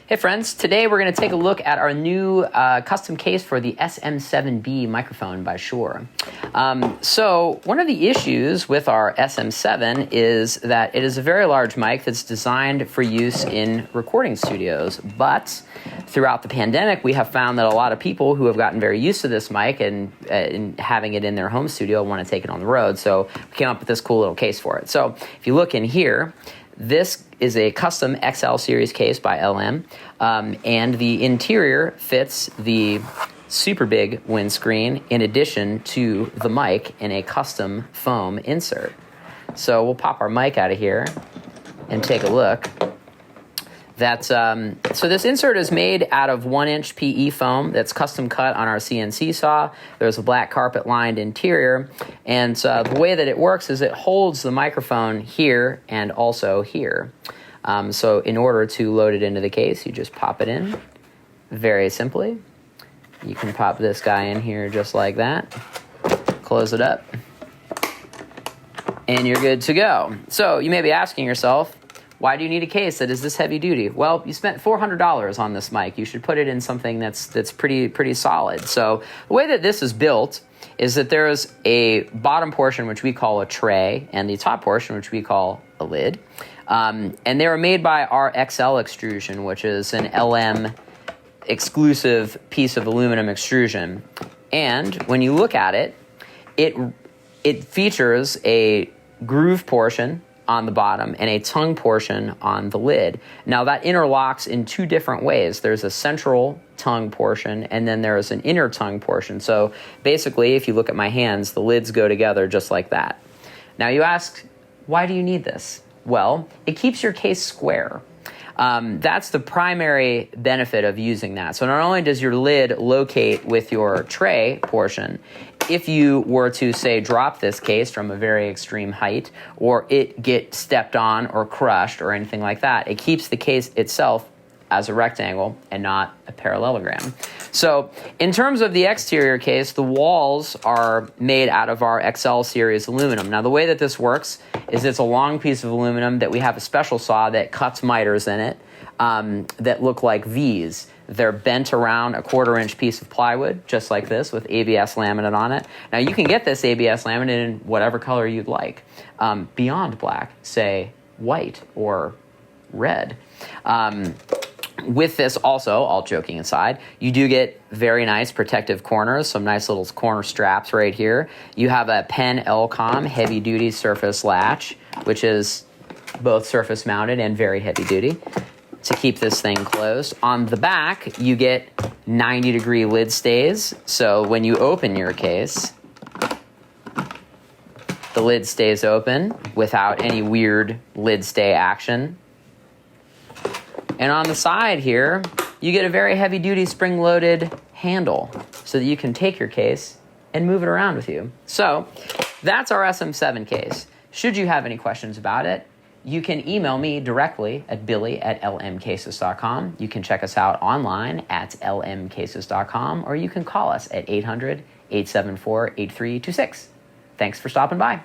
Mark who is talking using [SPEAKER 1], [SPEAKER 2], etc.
[SPEAKER 1] Hey friends, today we're going to take a look at our new custom case for the SM7b microphone by Shure. So one of the issues with our SM7 is that it is a very large mic that's designed for use in recording studios, but throughout the pandemic we have found that a lot of people who have gotten very used to this mic and having it in their home studio want to take it on the road, so we came up with this cool little case for it. So if you look in here, this is a custom XL series case by LM, and the interior fits the super big windscreen in addition to the mic in a custom foam insert. So we'll pop our mic out of here and take a look. So this insert is made out of 1-inch PE foam that's custom cut on our CNC saw. There's a black carpet lined interior, and the way that it works is it holds the microphone here and also here. So in order to load it into the case, you just pop it in very simply. You can pop this guy in here just like that, close it up, and you're good to go. So you may be asking yourself, why do you need a case that is this heavy duty? Well, you spent $400 on this mic. You should put it in something that's pretty solid. So the way that this is built is that there's a bottom portion which we call a tray and the top portion which we call a lid. And they were made by our XL extrusion, which is an LM exclusive piece of aluminum extrusion. And when you look at it, it features a groove portion on the bottom and a tongue portion on the lid. Now that interlocks in two different ways. There's a central tongue portion and then there's an inner tongue portion. So basically, if you look at my hands, the lids go together just like that. Now you ask, why do you need this? Well, it keeps your case square. That's the primary benefit of using that. So not only does your lid locate with your tray portion, if you were to, say, drop this case from a very extreme height or it get stepped on or crushed or anything like that, it keeps the case itself as a rectangle and not a parallelogram. So in terms of the exterior case, the walls are made out of our XL series aluminum. Now the way that this works is it's a long piece of aluminum that we have a special saw that cuts miters in it that look like V's. They're bent around a 1/4-inch piece of plywood, just like this, with ABS laminate on it. Now you can get this ABS laminate in whatever color you'd like. Beyond black, say white or red. With this also, all joking aside, you do get very nice protective corners, some nice little corner straps right here. You have a Pen L-Com heavy-duty surface latch, which is both surface mounted and very heavy-duty to keep this thing closed. On the back, you get 90-degree lid stays, so when you open your case, the lid stays open without any weird lid stay action. And on the side here, you get a very heavy-duty spring-loaded handle so that you can take your case and move it around with you. So that's our SM7 case. Should you have any questions about it, you can email me directly at billy@lmcases.com. You can check us out online at lmcases.com, or you can call us at 800-874-8326. Thanks for stopping by.